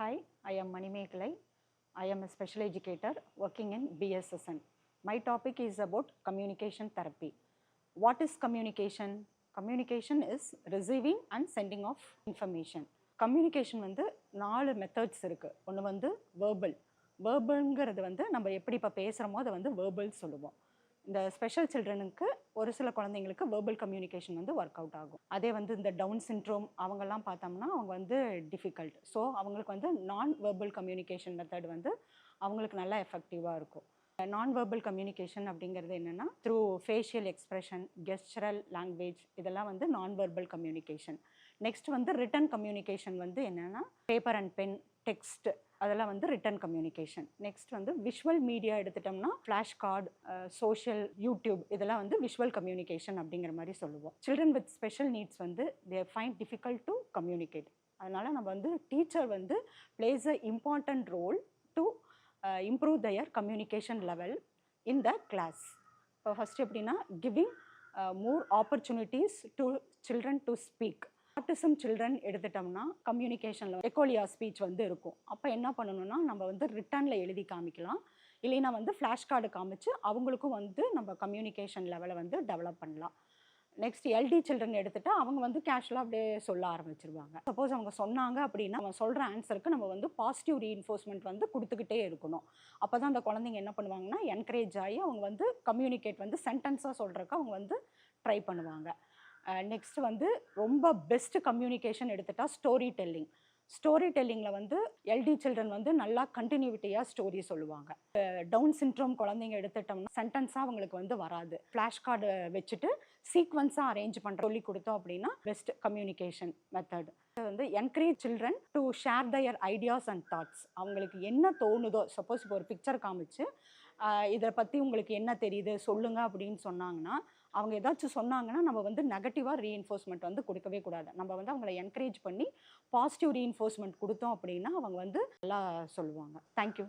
Hi, I am Manimekalai. I am a special educator working in BSSN. My topic is about communication therapy. What is communication? Communication is receiving and sending of information. Communication வந்து 4 methods இருக்குது. ஒன்று வந்து verbal. வேர்பல்ங்கிறது வந்து நம்ம எப்படி இப்போ பேசுகிறோமோ அதை வந்து வேர்பல் சொல்லுவோம். இந்த ஸ்பெஷல் சில்ட்ரனுக்கு ஒரு சில குழந்தைங்களுக்கு வேர்பல் கம்யூனிகேஷன் வந்து ஒர்க் அவுட் ஆகும். அதே வந்து இந்த டவுன் சிண்ட்ரோம் அவங்கெல்லாம் பார்த்தோம்னா அவங்க வந்து டிஃபிகல்ட். ஸோ அவங்களுக்கு வந்து நான் வேர்பல் கம்யூனிகேஷன் மெத்தட் வந்து அவங்களுக்கு நல்லா எஃபெக்டிவாக இருக்கும். நான் வேர்பல் கம்யூனிகேஷன் அப்படிங்கிறது என்னென்னா த்ரூ ஃபேஷியல் எக்ஸ்ப்ரெஷன், கெஸ்டரல் லாங்குவேஜ், இதெல்லாம் வந்து நான் வேர்பல் கம்யூனிகேஷன். நெக்ஸ்ட் வந்து ரிட்டன் கம்யூனிகேஷன் வந்து என்னென்னா பேப்பர் அண்ட் பென், டெக்ஸ்ட், அதெல்லாம் வந்து ரிட்டன் கம்யூனிகேஷன். நெக்ஸ்ட் வந்து விஷுவல் மீடியா எடுத்துட்டோம்னா ஃப்ளாஷ் கார்டு, சோஷியல், யூடியூப், இதெல்லாம் வந்து விஷுவல் கம்யூனிகேஷன் அப்படிங்கிற மாதிரி சொல்லுவோம். சில்ட்ரன் வித் ஸ்பெஷல் நீட்ஸ் வந்து they find difficult to communicate. அதனால் நம்ம வந்து டீச்சர் வந்து plays a important role to improve their communication level in the class. இப்போ ஃபஸ்ட்டு எப்படின்னா giving more opportunities to children to speak. Autism children எடுத்துட்டோம்னா கம்யூனிகேஷனில் எக்கோலியா speech வந்து இருக்கும். அப்போ என்ன பண்ணணும்னா நம்ம வந்து ரிட்டனில் எழுதி காமிக்கலாம், இல்லைன்னா வந்து ஃப்ளாஷ் கார்டு காமிச்சு அவங்களுக்கும் வந்து நம்ம கம்யூனிகேஷன் லெவலை வந்து டெவலப் பண்ணலாம். நெக்ஸ்ட் எல்டி சில்ட்ரன் எடுத்துகிட்டா அவங்க வந்து கேஷுவலாக அப்படியே சொல்ல ஆரம்பிச்சிருவாங்க. சப்போஸ் அவங்க சொன்னாங்க அப்படின்னா அவங்க சொல்கிற ஆன்சருக்கு நம்ம வந்து பாசிட்டிவ் ரீஇன்ஃபோர்ஸ்மெண்ட் வந்து கொடுத்துக்கிட்டே இருக்கணும். அப்போ தான் அந்த குழந்தைங்க என்ன பண்ணுவாங்கன்னா என்கரேஜ் ஆகி அவங்க வந்து கம்யூனிகேட் வந்து சென்டென்ஸாக சொல்கிறதுக்கு அவங்க வந்து ட்ரை பண்ணுவாங்க. நெக்ஸ்ட் வந்து ரொம்ப பெஸ்ட் கம்யூனிகேஷன் எடுத்துட்டா ஸ்டோரி டெல்லிங். ஸ்டோரி டெல்லிங்கில் வந்து எல்டி சில்ட்ரன் வந்து நல்லா கண்டினியூட்டியாக ஸ்டோரி சொல்லுவாங்க. டவுன் சிண்ட்ரோம் குழந்தைங்க எடுத்துட்டோம்னா சென்டென்ஸாக அவங்களுக்கு வந்து வராது. ஃப்ளாஷ் கார்டு வச்சுட்டு சீக்வன்ஸாக அரேஞ்ச் பண்ணுற சொல்லி கொடுத்தோம் அப்படின்னா பெஸ்ட் கம்யூனிகேஷன் மெத்தட். வந்து encourage children to share their ideas and thoughts. அவங்களுக்கு என்ன தோணுதோ, சப்போஸ் இப்போ ஒரு பிக்சர் காமிச்சு இதை பற்றி உங்களுக்கு என்ன தெரியுது சொல்லுங்கள் அப்படின்னு சொன்னாங்கன்னா, அவங்க ஏதாச்சும் சொன்னாங்கன்னா நம்ம வந்து நெகட்டிவாக ரீஇன்ஃபோர்ஸ்மெண்ட் வந்து கொடுக்கவே கூடாது. நம்ம வந்து அவங்களை என்கரேஜ் பண்ணி பாசிட்டிவ் ரீஇன்ஃபோர்ஸ்மெண்ட் கொடுத்தோம் அப்படின்னா அவங்க வந்து நல்லா சொல்லுவாங்க. தேங்க்யூ.